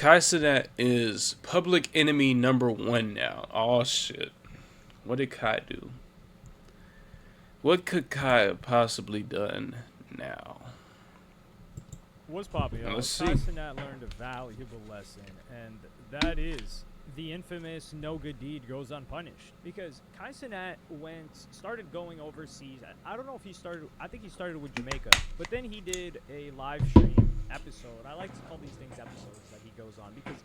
Kaicenat is public enemy #1 now. Oh shit. What did Kai do? What could Kai have possibly done now? What's popping? Let's see. Kaicenat learned a valuable lesson, and that is the infamous no good deed goes unpunished. Because Kaicenat started going overseas. I don't know if he started. I think he started with Jamaica, but then he did a live stream episode. I like to call these things episodes that he goes on because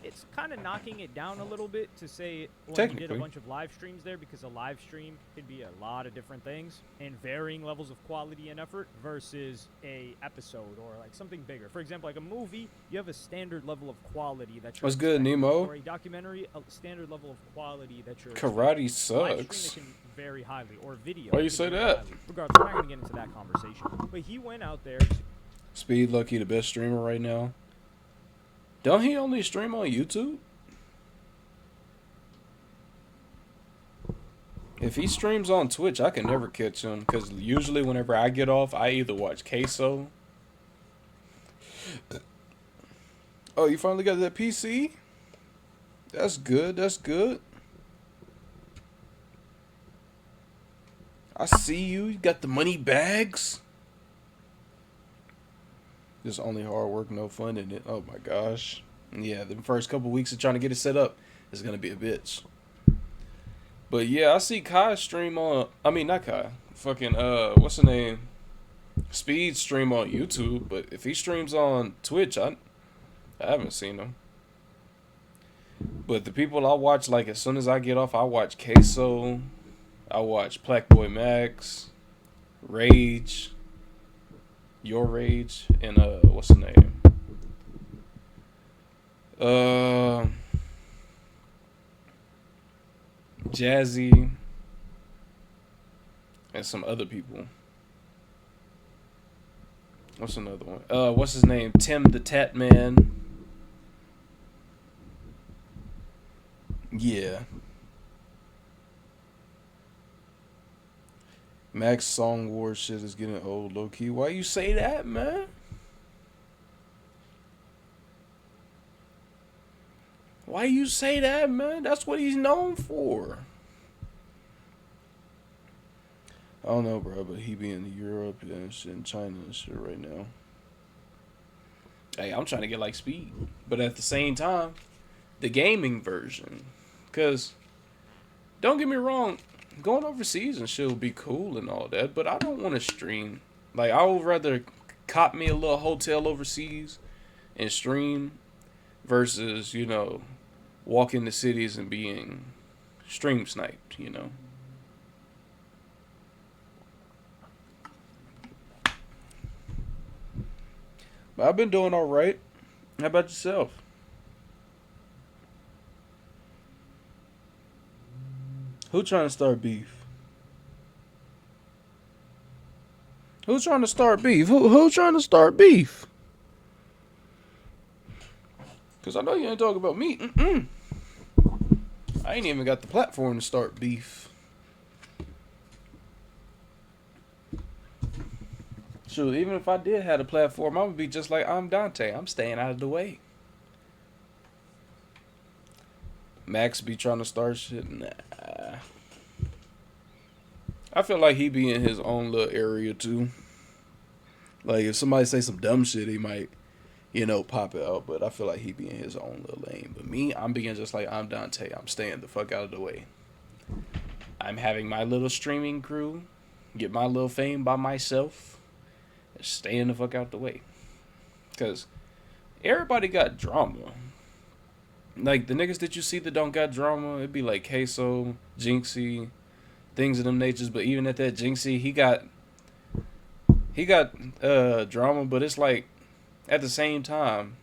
it's kind of knocking it down a little bit to say when he did a bunch of live streams there, because a live stream can be a lot of different things and varying levels of quality and effort versus a episode or like something bigger. For example, like a movie, you have a standard level of quality that you're What's good, expecting. Nemo? Or a documentary, a standard level of quality that you're Karate expecting. Live sucks. stream, it can vary highly, or video. Why you say that? Highly. Regardless, we're not going to get into that conversation. But he went out there. Speed Lucky, the best streamer right now. Don't he only stream on YouTube? If he streams on Twitch, I can never catch him because usually whenever I get off, I either watch Queso. Oh, you finally got that PC? That's good. That's good. I see you. You got the money bags. Just only hard work, no fun in it. Oh my gosh. Yeah, the first couple weeks of trying to get it set up is going to be a bitch. But yeah, I see Kai stream on, I mean, not Kai. Fucking, what's the name? Speed stream on YouTube. But if he streams on Twitch, I haven't seen him. But the people I watch, like as soon as I get off, I watch Queso. I watch Blackboy Max, Rage, Your Rage, and what's the name? Jazzy, and some other people. What's another one? What's his name? Tim the Tat Man. Yeah. Max Song War shit is getting old, low key. Why you say that, man? Why you say that, man? That's what he's known for. I don't know, bro, but he be in Europe and shit, in China and shit right now. Hey, I'm trying to get like Speed, but at the same time, the gaming version, cause don't get me wrong, going overseas and shit would be cool and all that, but I don't want to stream. Like, I would rather cop me a little hotel overseas and stream versus, you know, walk into cities and being stream sniped, you know. But I've been doing all right. How about yourself? Who trying to start beef? Who's trying to start beef? Who trying to start beef? Because I know you ain't talking about me. I ain't even got the platform to start beef. Shoot, even if I did have a platform, I would be just like I'm Dante. I'm staying out of the way. Max be trying to start shit. Nah. I feel like he be in his own little area too. Like if somebody say some dumb shit, he might, you know, pop it out. But I feel like he be in his own little lane. But me, I'm being just like I'm Dante. I'm staying the fuck out of the way. I'm having my little streaming crew, get my little fame by myself, and staying the fuck out the way. Cause everybody got drama. Like the niggas that you see that don't got drama, it'd be like Queso, Jinxie, things of them natures. But even at that Jinxie, he got drama, but it's like at the same time,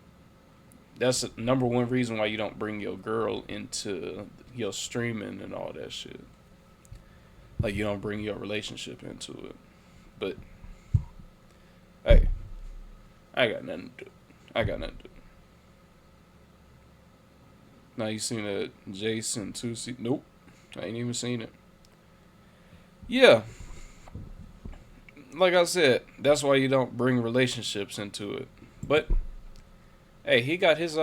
that's the number one reason why you don't bring your girl into your streaming and all that shit. Like you don't bring your relationship into it. But hey, I got nothing to do. Now you seen that Jason 2C? Nope, I ain't even seen it. Yeah, like I said, that's why you don't bring relationships into it. But Hey, he got his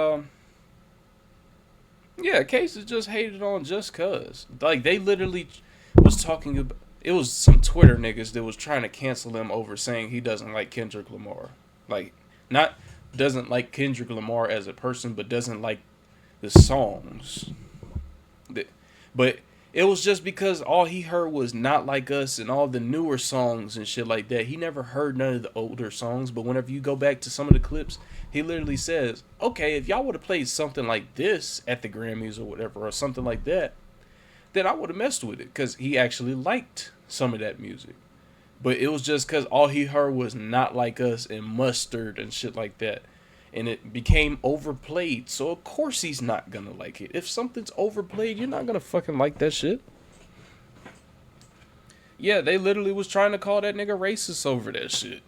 yeah, cases just hated on just cuz. Like they literally was talking about it was some Twitter niggas that was trying to cancel him over saying he doesn't like Kendrick Lamar. Like not doesn't like Kendrick Lamar as a person, but doesn't like the songs. But it was just because all he heard was Not Like Us and all the newer songs and shit like that. He never heard none of the older songs, but whenever you go back to some of the clips, he literally says, okay, if y'all would have played something like this at the Grammys or whatever, or something like that, then I would have messed with it because he actually liked some of that music. But it was just because all he heard was Not Like Us and Mustard and shit like that. And it became overplayed. So, of course, he's not going to like it. If something's overplayed, you're not going to fucking like that shit. Yeah, they literally was trying to call that nigga racist over that shit.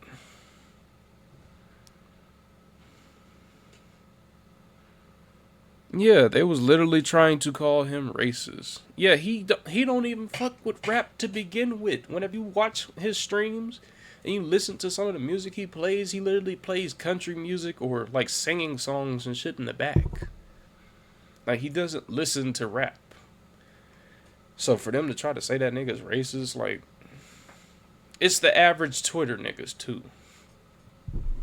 Yeah, they was literally trying to call him racist. Yeah, he don't even fuck with rap to begin with. Whenever you watch his streams and you listen to some of the music he plays, he literally plays country music or like singing songs and shit in the back. Like he doesn't listen to rap. So for them to try to say that nigga's racist, like it's the average Twitter niggas too.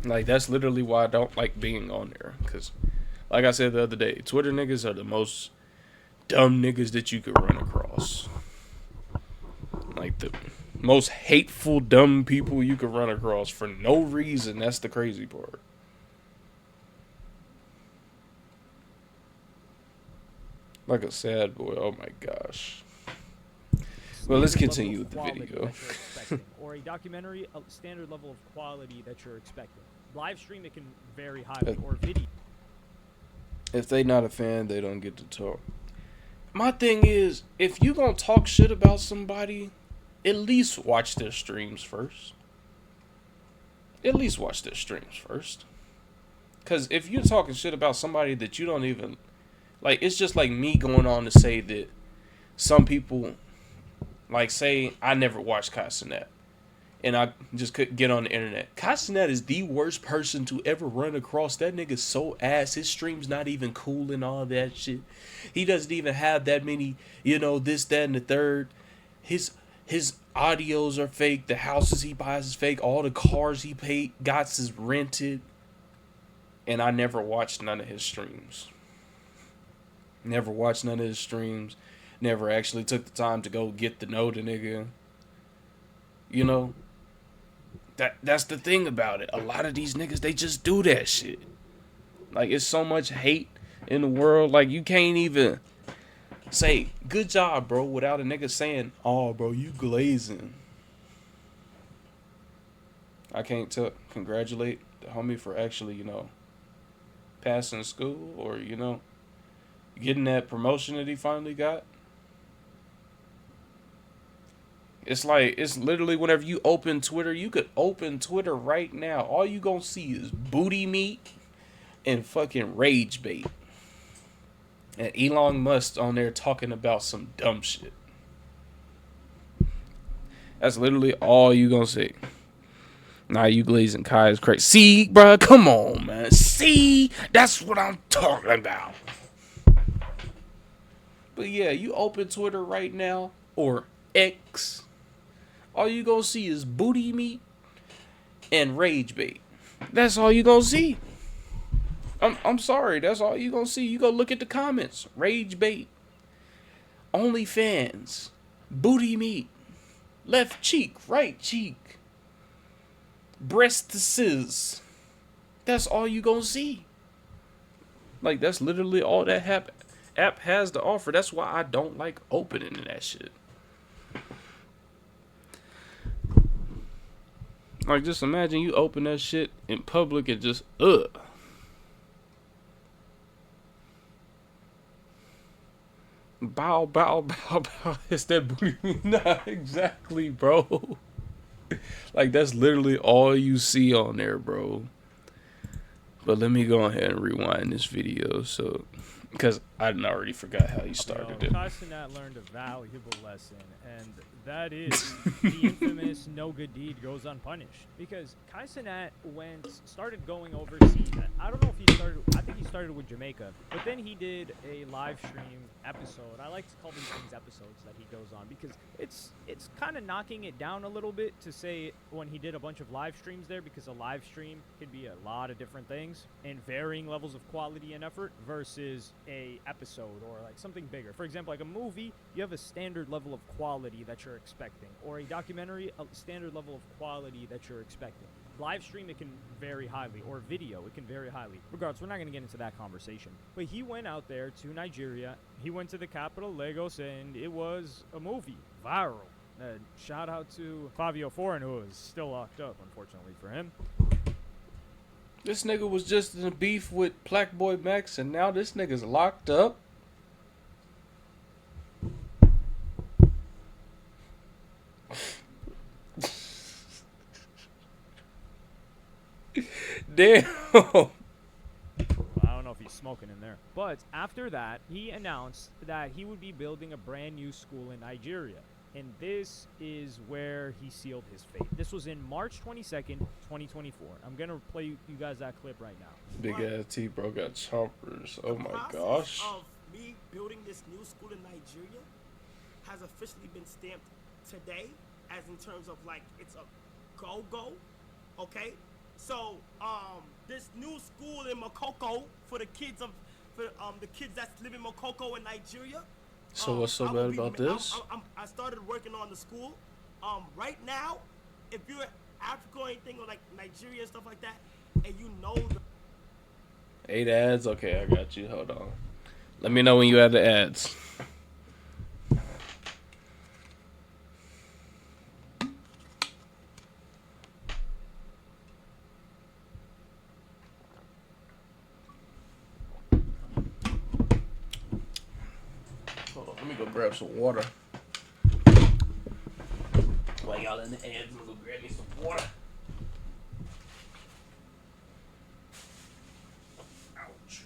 Like that's literally why I don't like being on there, cause like I said the other day, Twitter niggas are the most dumb niggas that you could run across. Like the most hateful, dumb people you could run across for no reason. That's the crazy part. Like a sad boy. Oh my gosh. Well, let's continue with the video. Or a documentary, a standard level of quality that you're expecting. Live stream, it can vary highly, or video. If they not a fan, they don't get to talk. My thing is, if you gonna talk shit about somebody, at least watch their streams first. At least watch their streams first. Because if you're talking shit about somebody that you don't even... Like, it's just like me going on to say that some people... Like, say, I never watched Kai Cenat. And I just couldn't get on the internet. Kai Cenat is the worst person to ever run across. That nigga's so ass. His stream's not even cool and all that shit. He doesn't even have that many, this, that, and the third. His audios are fake. The houses he buys is fake. All the cars he got is rented. And I never watched none of his streams. Never watched none of his streams. Never actually took the time to go get to know the nigga. That's the thing about it. A lot of these niggas, they just do that shit. Like, it's so much hate in the world. Like, you can't even say, good job, bro, without a nigga saying, oh, bro, you glazing. I can't congratulate the homie for actually, passing school or, getting that promotion that he finally got. It's literally whenever you open Twitter, you could open Twitter right now. All you gonna see is booty meat and fucking rage bait. And Elon Musk on there talking about some dumb shit. That's literally all you gonna see. Nah, you glazing Kai is crazy. See, bruh, come on, man. See, that's what I'm talking about. But yeah, you open Twitter right now, or X, all you gonna see is booty meat and rage bait. That's all you gonna see. I'm sorry, that's all you gonna see. You go look at the comments. Rage bait. OnlyFans. Booty meat. Left cheek, right cheek. Breastises. That's all you gonna see. Like, that's literally all that app has to offer. That's why I don't like opening that shit. Like, just imagine you open that shit in public and just, Bow, bow, bow, bow. It's that booty. Nah, exactly, bro. Like, that's literally all you see on there, bro. But let me go ahead and rewind this video so Because I already forgot how he started it. Kai Cenat learned a valuable lesson, and that is the infamous no good deed goes unpunished. Because Kai Cenat started going overseas. I don't know if he started. I think he started with Jamaica, but then he did a live stream episode. I like to call these things episodes that he goes on because it's kind of knocking it down a little bit to say when he did a bunch of live streams there, because a live stream could be a lot of different things and varying levels of quality and effort versus a episode or like something bigger. For example, like a movie, you have a standard level of quality that you're expecting, or a documentary, a standard level of quality that you're expecting. Live stream, it can vary highly, or video, it can vary highly. Regardless, we're not going to get into that conversation. But he went out there to Nigeria, he went to the capital, Lagos, and it was a movie, viral. Shout out to Fabio Foreign, who is still locked up, unfortunately for him. This nigga was just in a beef with Black Boy Max, and now this nigga's locked up. Damn. I don't know if he's smoking in there. But after that, he announced that he would be building a brand new school in Nigeria. And this is where he sealed his fate. This was in March 22nd, 2024. I'm going to play you guys that clip right now. Big ass T, bro, got choppers. Oh my gosh. The process of me building this new school in Nigeria has officially been stamped today, as in terms of like it's a go-go, okay? So this new school in Makoko for the kids that's living in Makoko in Nigeria. So what's so bad about this? I started working on the school. Right now, if you're Africa or anything, or like Nigeria and stuff like that, and you know the 8 ads? Okay, I got you. Hold on. Let me know when you add the ads. Hold on, let me go grab some water. While y'all in the ads, I'm gonna go grab me some water. Ouch.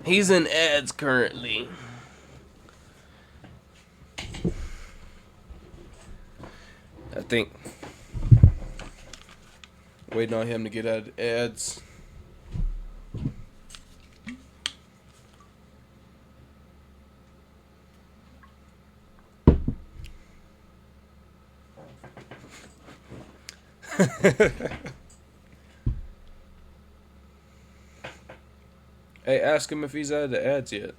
He's in ads currently. I think. Waiting on him to get out of ads. Hey, ask him if he's out of the ads yet.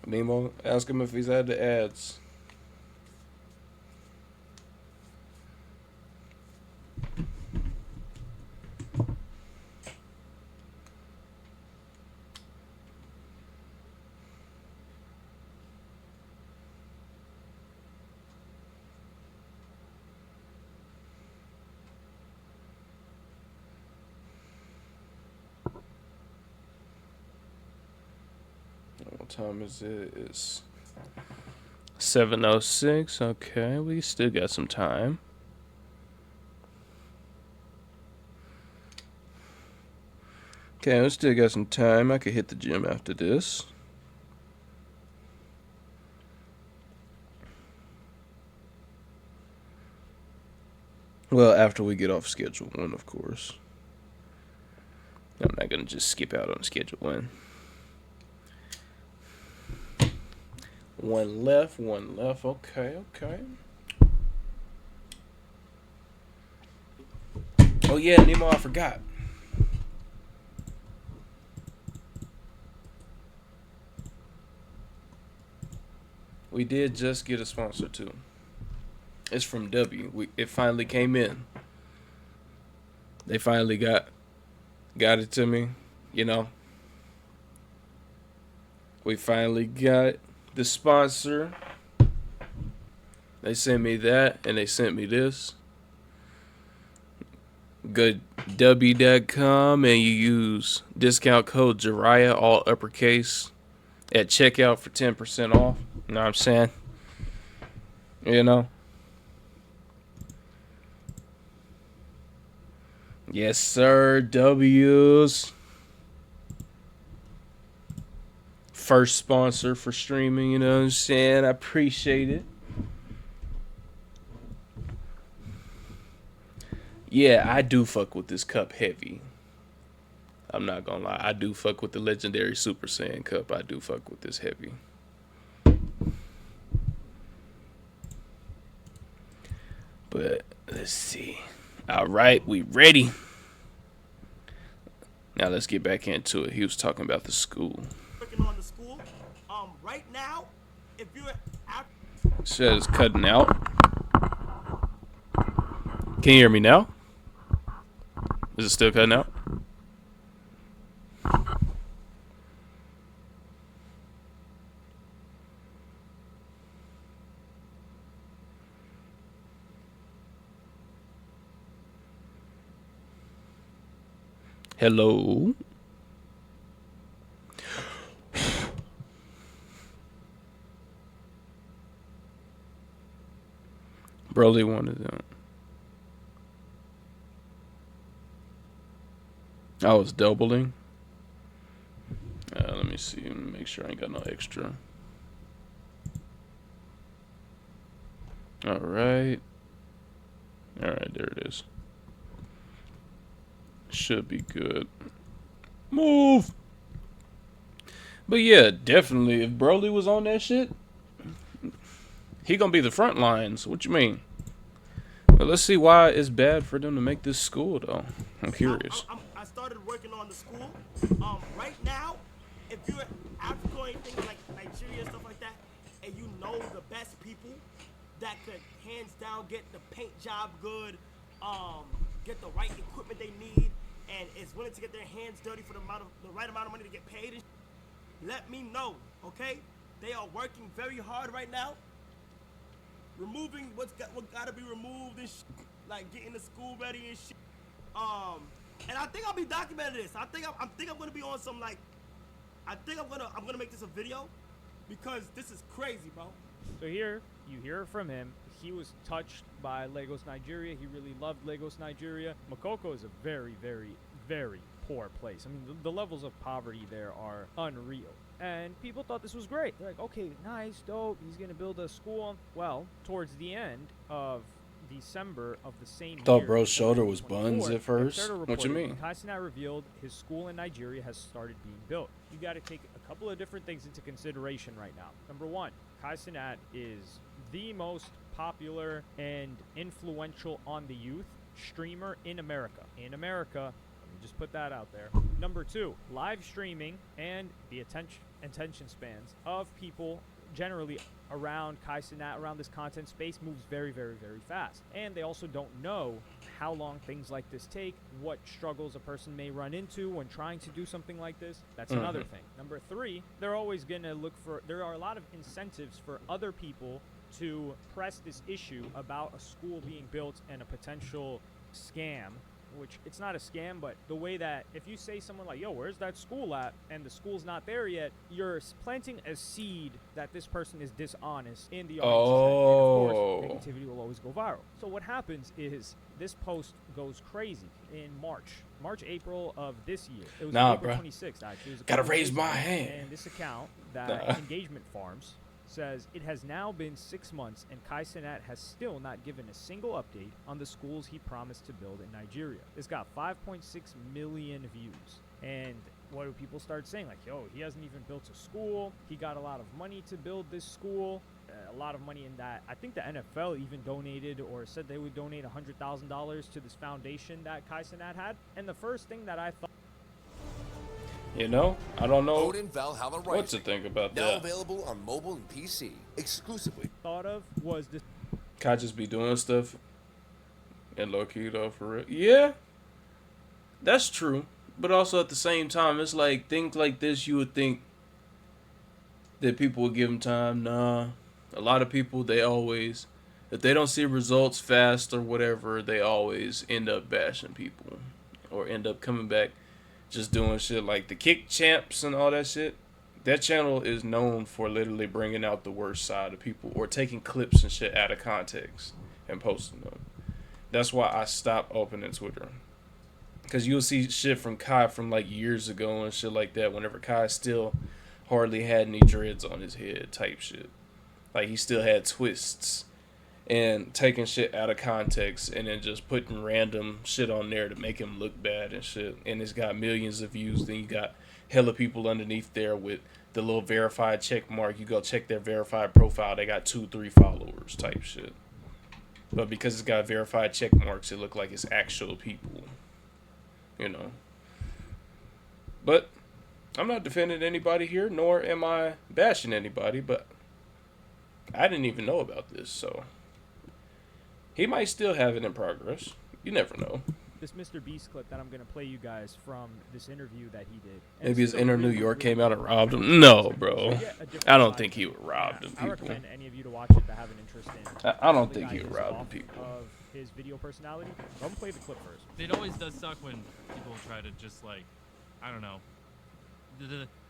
Nemo, ask him if he's out of the ads. What time is it? It's 7:06. Okay, we still got some time. Okay, we still got some time. I could hit the gym after this. Well, after we get off schedule 1, of course. I'm not gonna just skip out on schedule 1. One left. Okay. Oh yeah, Nemo, I forgot. We did just get a sponsor too. It's from W. It finally came in. They finally got it to me. You know, we finally got the sponsor. They sent me that, and they sent me this. Go to W.com and you use discount code jiriyah, all uppercase, at checkout for 10% off. You know what I'm saying? You know? Yes, sir. W's. First sponsor for streaming, you know what I'm saying? I appreciate it. Yeah, I do fuck with this cup heavy. I'm not gonna lie. I do fuck with the legendary Super Saiyan cup. I do fuck with this heavy. But let's see. All right, we ready. Now let's get back into it. He was talking about the school. Working on the school. Right now, if you're Shit is cutting out. Can you hear me now? Is it still cutting out? Hello? Broly wanted them. I was doubling. Let me see. Make sure I ain't got no extra. Alright. Alright, there it is. Should be good. Move! But yeah, definitely. If Broly was on that shit, he gonna be the front lines. What you mean? Well, let's see why it's bad for them to make this school, though. I'm curious. I started working on the school. Right now, if you're after going things like Nigeria and stuff like that, and you know the best people that could hands down get the paint job good, get the right equipment they need, and is willing to get their hands dirty for the right amount of money to get paid, let me know, okay? They are working very hard right now, removing what gotta be removed and like getting the school ready and shit. And I think I'll be documenting this. I think I'm gonna be on some like. I think I'm gonna make this a video, because this is crazy, bro. So here, you hear from him. He was touched by Lagos, Nigeria. He really loved Lagos, Nigeria. Makoko is a very, very, very poor place. I mean, the levels of poverty there are unreal. And people thought this was great. They're like, okay, nice, dope. He's going to build a school. Well, towards the end of December of the same Thought year, bro's shoulder was buns at first. What you mean? Kaicenat revealed his school in Nigeria has started being built. You got to take a couple of different things into consideration right now. Number one, Kaicenat is the most popular and influential on the youth streamer in America. In America, let me just put that out there. Number two, live streaming and the attention spans of people generally around Kaicenat, around this content space, moves very, very, very fast. And they also don't know how long things like this take, what struggles a person may run into when trying to do something like this. That's another thing. Number three, they're always going to look for, there are a lot of incentives for other people to press this issue about a school being built and a potential scam, which it's not a scam, but the way that if you say someone like, yo, where's that school at? And the school's not there yet, you're planting a seed that this person is dishonest in the audience. And of course, negativity will always go viral. So what happens is this post goes crazy in March, April of this year. It was April 26th, actually. It was Gotta raise my hand. And this account, that Engagement Farms, says it has now been 6 months and Kaicenat has still not given a single update on the schools he promised to build in Nigeria. It's got 5.6 million views. And what do people start saying? Like, yo, he hasn't even built a school. He got a lot of money to build this school. A lot of money in that. I think the NFL even donated or said they would donate $100,000 to this foundation that Kaicenat had. And the first thing that I thought... I don't know Odin Valhalla what to Rising. think about Now that. available on mobile and PC exclusively. Thought of was this. Kai just be doing stuff and low key though, for real. Yeah, that's true. But also at the same time, it's like things like this you would think that people would give him time. Nah. A lot of people, they always, if they don't see results fast or whatever, they always end up bashing people. Or end up coming back just doing shit like the kick champs and all that shit. That channel is known for literally bringing out the worst side of people or taking clips and shit out of context and posting them. That's why I stopped opening Twitter. Because you'll see shit from Kai from like years ago and shit like that whenever Kai still hardly had any dreads on his head type shit. Like he still had twists and taking shit out of context and then just putting random shit on there to make him look bad and shit. And it's got millions of views. Then you got hella people underneath there with the little verified check mark. You go check their verified profile. They got 2-3 followers type shit. But because it's got verified check marks, it look like it's actual people. But I'm not defending anybody here, nor am I bashing anybody, but I didn't even know about this, so he might still have it in progress. You never know. This Mr. Beast clip that I'm going to play you guys from this interview that he did. Maybe his inner New York came out and robbed him. No, bro. I don't think he would rob them I people. recommend any of you to watch it that have an interest in. I don't think he would rob the people. Of his video personality. I'm gonna play the clip first. It always does suck when people try to just like, I don't know.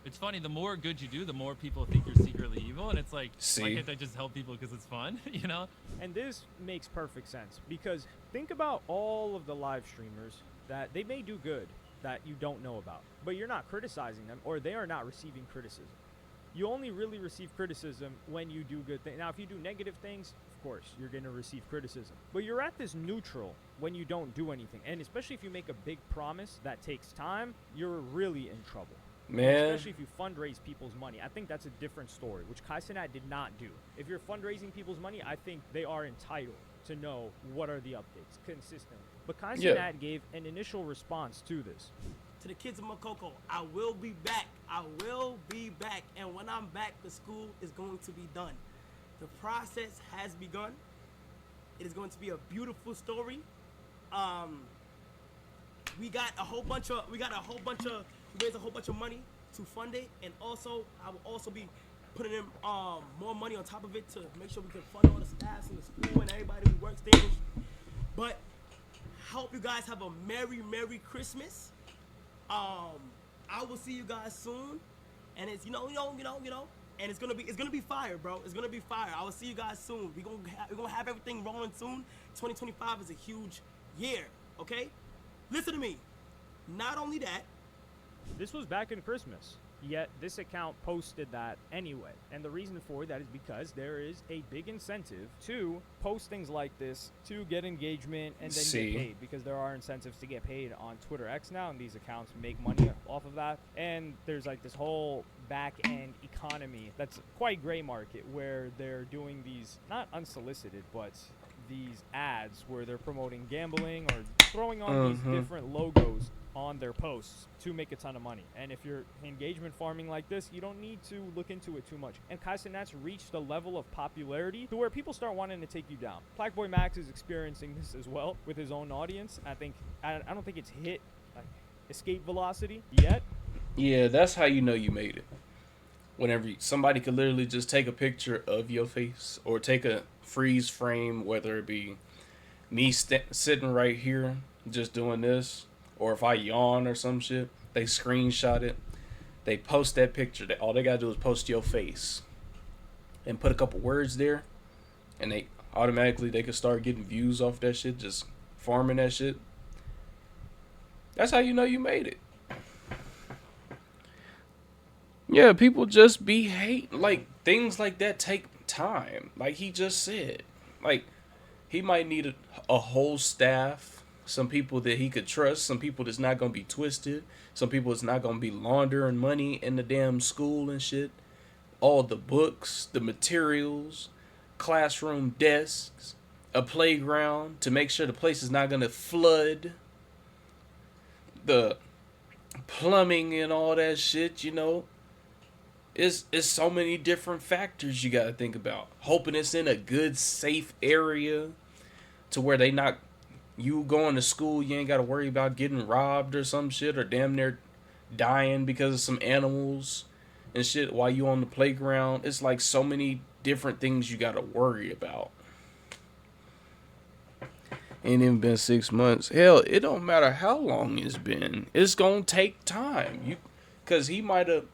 It's funny. The more good you do, the more people think you're secretly evil, and it's like, why can't I just help people because it's fun, you know? And this makes perfect sense because think about all of the live streamers that they may do good that you don't know about, but you're not criticizing them or they are not receiving criticism. You only really receive criticism when you do good things. Now, if you do negative things, of course, you're going to receive criticism. But you're at this neutral when you don't do anything. And especially if you make a big promise that takes time, you're really in trouble. Man. Especially if you fundraise people's money. I think that's a different story, which Kaicenat did not do. If you're fundraising people's money, I think they are entitled to know what are the updates consistently. But Kaicenat gave an initial response to this. To the kids of Makoko, I will be back. I will be back. And when I'm back, the school is going to be done. The process has begun. It is going to be a beautiful story. We got a whole bunch of we raised a whole bunch of money to fund it, and also I will also be putting in more money on top of it to make sure we can fund all the staffs in the school and everybody who works there. But I hope you guys have a Merry Christmas. I will see you guys soon, and it's you know, and it's gonna be fire, bro. It's gonna be fire. I will see you guys soon. We're gonna have everything rolling soon. 2025 is a huge year, okay? Listen to me. Not only that, this was back in Christmas, yet this account posted that anyway. And the reason for that is because there is a big incentive to post things like this to get engagement and then get paid, because there are incentives to get paid on Twitter X now, and these accounts make money off of that. And there's like this whole back-end economy that's quite gray market where they're doing these, not unsolicited, but these ads where they're promoting gambling or throwing on these different logos on their posts to make a ton of money. And if you're engagement farming like this, you don't need to look into it too much. And Kaicenat's reached a level of popularity to where people start wanting to take you down. Blackboy Max is experiencing this as well with his own audience. I don't think it's hit like escape velocity yet. Yeah, that's how you know you made it. Whenever somebody could literally just take a picture of your face or take a freeze frame, whether it be me sitting right here just doing this, or if I yawn or some shit, they screenshot it, they post that picture. All they gotta do is post your face and put a couple words there, and they could start getting views off that shit, just farming that shit. That's how you know you made it. Yeah, people just be hate. Like, things like that take time. Like he just said. Like, he might need a whole staff. Some people that he could trust. Some people that's not going to be twisted. Some people that's not going to be laundering money in the damn school and shit. All the books, the materials, classroom desks, a playground to make sure the place is not going to flood. The plumbing and all that shit, you know. It's so many different factors you gotta think about. Hoping it's in a good, safe area to where they not you going to school, you ain't gotta worry about getting robbed or some shit or damn near dying because of some animals and shit while you on the playground. It's like so many different things you gotta worry about. Ain't even been 6 months. Hell, it don't matter how long it's been. It's gonna take time. Cause he might have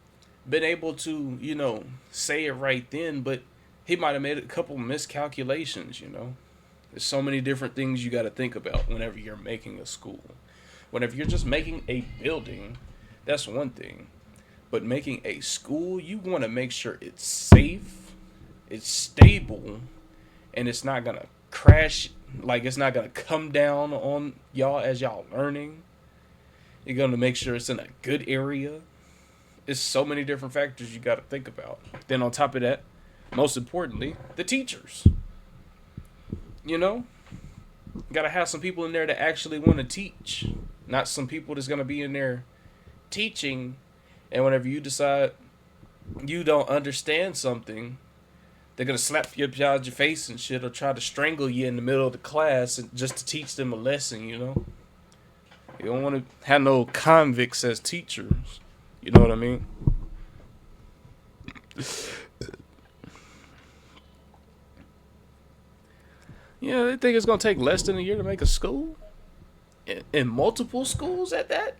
been able to, say it right then, but he might have made a couple miscalculations, There's so many different things you got to think about whenever you're making a school. Whenever you're just making a building, that's one thing. But making a school, you want to make sure it's safe, it's stable, and it's not going to crash, like it's not going to come down on y'all as y'all learning. You're going to make sure it's in a good area. It's so many different factors you got to think about. Then on top of that, most importantly, the teachers. You got to have some people in there that actually want to teach. Not some people that's going to be in there teaching. And whenever you decide you don't understand something, they're going to slap you upside your face and shit or try to strangle you in the middle of the class just to teach them a lesson, You don't want to have no convicts as teachers. You know what I mean? Yeah, they think it's going to take less than a year to make a school? In multiple schools at that?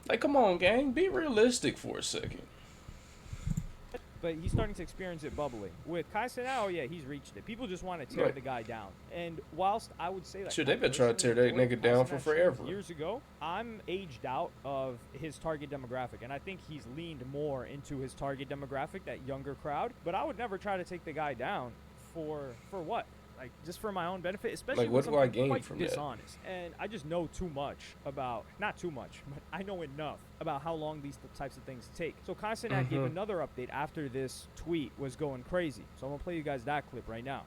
Like, come on, gang. Be realistic for a second. But he's starting to experience it bubbling. With Kai Cenat, oh yeah, he's reached it. People just want to tear the guy down. And whilst I would say that... Shit, they've been trying to tear that nigga down for forever. Years ago, I'm aged out of his target demographic. And I think he's leaned more into his target demographic, that younger crowd. But I would never try to take the guy down for what? Like, just for my own benefit, especially like, what do I gain quite from dishonest. That? And I just know too much about, not too much, but I know enough about how long these types of things take. So Kaicenat gave another update after this tweet was going crazy. So I'm going to play you guys that clip right now.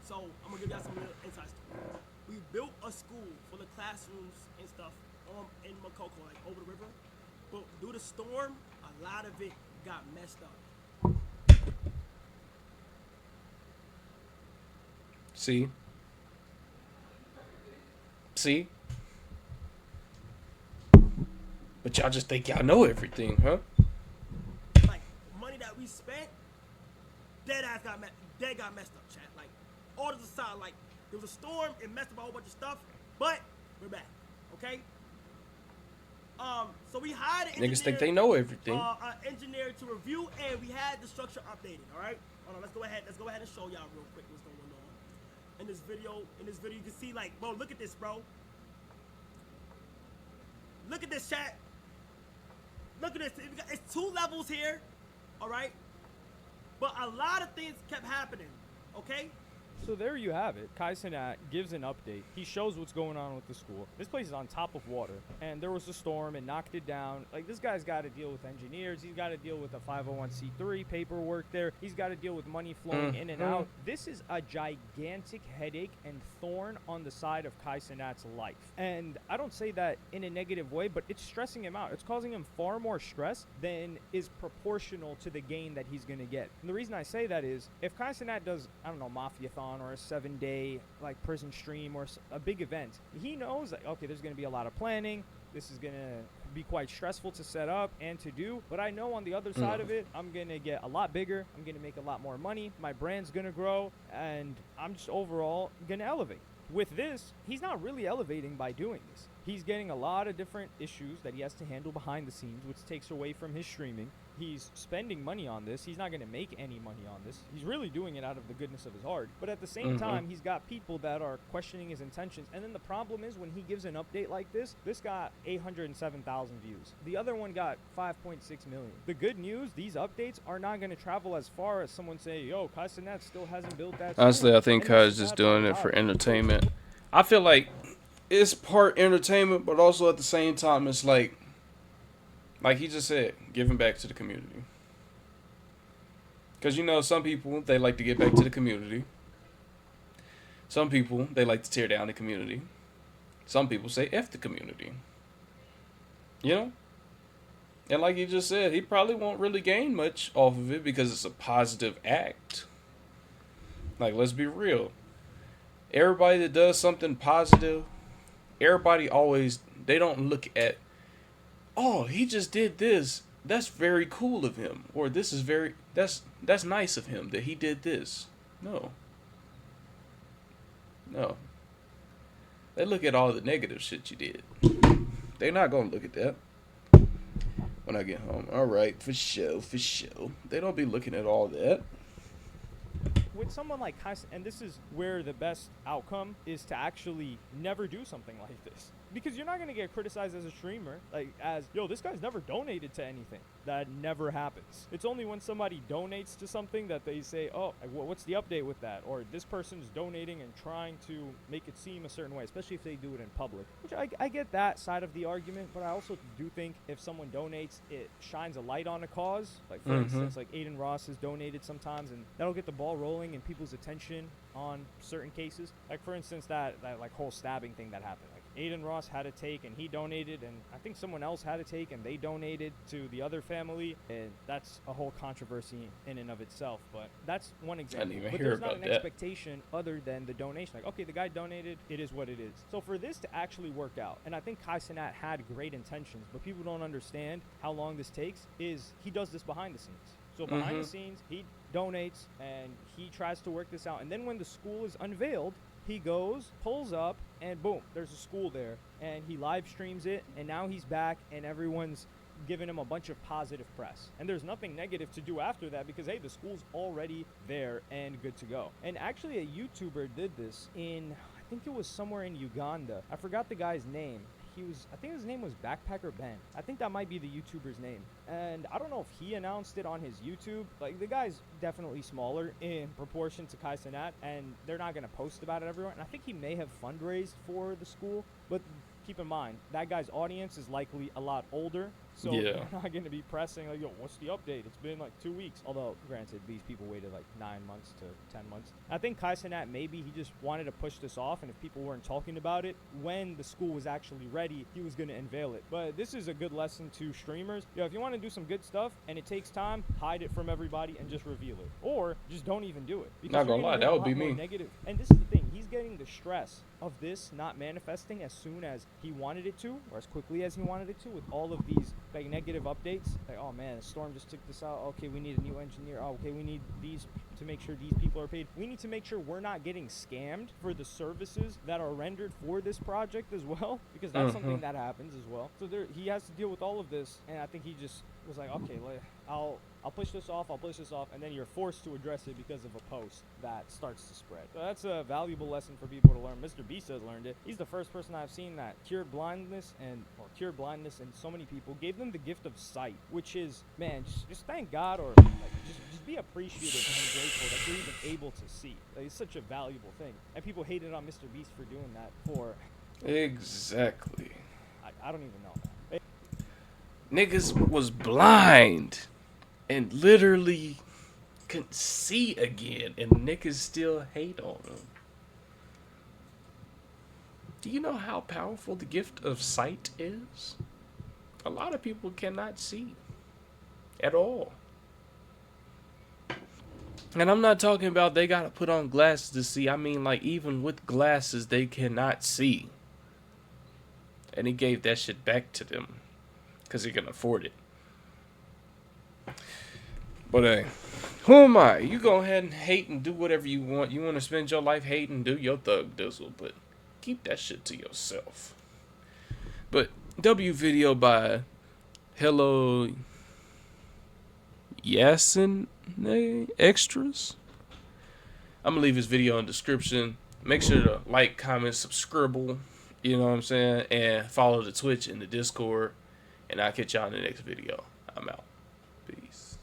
So I'm going to give you some little insights. We built a school full of classrooms and stuff in Makoko, like over the river. But due to storm, a lot of it got messed up. See? But y'all just think y'all know everything, huh? Like, money that we spent, dead got messed up, chat. Like, all to the side, like, there was a storm, it messed up a whole bunch of stuff, but we're back, okay? So we hired an engineer. Niggas think they know everything. An engineer to review, and we had the structure updated, all right? Hold on, let's go ahead and show y'all real quick what's going on. In this video, you can see, like, bro, look at this, bro. Look at this, chat. Look at this. It's 2 levels here, all right? But a lot of things kept happening, okay? So there you have it. Kai Cenat gives an update. He shows what's going on with the school. This place is on top of water, and there was a storm and knocked it down. Like, this guy's got to deal with engineers. He's got to deal with the 501c3 paperwork there. He's got to deal with money flowing in and out. This is a gigantic headache and thorn on the side of Kai Cenat's life. And I don't say that in a negative way, but it's stressing him out. It's causing him far more stress than is proportional to the gain that he's going to get. And the reason I say that is, if Kai Cenat does, I don't know, Mafia-thon or a 7-day like prison stream or a big event, he knows that, okay, there's going to be a lot of planning. This is going to be quite stressful to set up and to do. But I know on the other side of it, I'm going to get a lot bigger. I'm going to make a lot more money. My brand's going to grow. And I'm just overall going to elevate. With this, he's not really elevating by doing this. He's getting a lot of different issues that he has to handle behind the scenes, which takes away from his streaming. He's spending money on this. He's not going to make any money on this. He's really doing it out of the goodness of his heart. But at the same time, he's got people that are questioning his intentions. And then the problem is when he gives an update like this got 807,000 views. The other one got 5.6 million. The good news, these updates are not going to travel as far as someone say, yo, Kaicenat still hasn't built that. Honestly, I think Kai's just doing it for entertainment. I feel like it's part entertainment, but also at the same time, it's like he just said, giving back to the community. Because, some people, they like to give back to the community. Some people, they like to tear down the community. Some people say F the community. You know? And like you just said, he probably won't really gain much off of it because it's a positive act. Like, let's be real. Everybody that does something positive, everybody always, they don't look at, oh, he just did this. That's very cool of him. Or this is that's nice of him that he did this. No. No. They look at all the negative shit you did. They're not gonna look at that when I get home. All right, for sure, for sure. They don't be looking at all that. With someone like Kai, and this is where the best outcome is to actually never do something like this. Because you're not going to get criticized as a streamer, like, as, yo, this guy's never donated to anything. That never happens. It's only when somebody donates to something that they say, oh, what's the update with that? Or this person's donating and trying to make it seem a certain way, especially if they do it in public. Which I get that side of the argument, but I also do think if someone donates, it shines a light on a cause. Like, for instance, like Aiden Ross has donated sometimes, and that'll get the ball rolling and people's attention on certain cases. Like, for instance, that like whole stabbing thing that happened. Like, Aiden Ross had a take and he donated, and I think someone else had a take and they donated to the other family, and that's a whole controversy in and of itself. But that's one example. I didn't even but hear there's not about an that. expectation other than the donation. Like, okay, the guy donated, it is what it is. So for this to actually work out, and I think Kai Cenat had great intentions, but people don't understand how long this takes, is he does this behind the scenes. So behind the scenes, he donates and he tries to work this out. And then when the school is unveiled, he goes, pulls up, and boom, there's a school there. And he live streams it, and now he's back, and everyone's giving him a bunch of positive press. And there's nothing negative to do after that because, hey, the school's already there and good to go. And actually, a YouTuber did this in, I think it was somewhere in Uganda. I forgot the guy's name. I think his name was Backpacker Ben. I think that might be the YouTuber's name. And I don't know if he announced it on his YouTube. Like, the guy's definitely smaller in proportion to Kai Cenat, and they're not going to post about it everywhere. And I think he may have fundraised for the school, but keep in mind, that guy's audience is likely a lot older, so they're not going to be pressing, like, yo, what's the update? It's been like 2 weeks. Although, granted, these people waited like 9 months to 10 months. I think Kai Cenat, maybe he just wanted to push this off, and if people weren't talking about it, when the school was actually ready, he was going to unveil it. But this is a good lesson to streamers. Yo, if you want to do some good stuff, and it takes time, hide it from everybody and just reveal it. Or just don't even do it. Because Not gonna lie, that would be me. Negative. And this is the thing, he's getting the stress of this not manifesting as soon as he wanted it to, or as quickly as he wanted it to, with all of these like negative updates. Like, oh man, the storm just took this out. Okay, we need a new engineer. Oh, okay, we need these to make sure these people are paid. We need to make sure we're not getting scammed for the services that are rendered for this project as well, because that's something that happens as well. So he has to deal with all of this, and I think he just was like, okay, I'll push this off, and then you're forced to address it because of a post that starts to spread. So that's a valuable lesson for people to learn. Mr. Beast has learned it. He's the first person I've seen that cured blindness in so many people, gave them the gift of sight, which is, man, just thank God, or like, just be appreciative and grateful that you're even able to see. Like, it's such a valuable thing. And people hated on Mr. Beast for doing that for... Exactly. I don't even know that. Niggas was blind and literally couldn't see again, and niggas still hate on them. Do you know how powerful the gift of sight is? A lot of people cannot see at all. And I'm not talking about they gotta put on glasses to see. I mean, like, even with glasses, they cannot see. And he gave that shit back to them because he can afford it. But hey, who am I? You go ahead and hate and do whatever you want. You want to spend your life hating, do your thug dizzle, but keep that shit to yourself. But W video by Hello Yasin Extras. I'm gonna leave his video in the description. Make sure to like, comment, subscribe. You know what I'm saying? And follow the Twitch and the Discord. And I'll catch y'all in the next video. I'm out. Peace.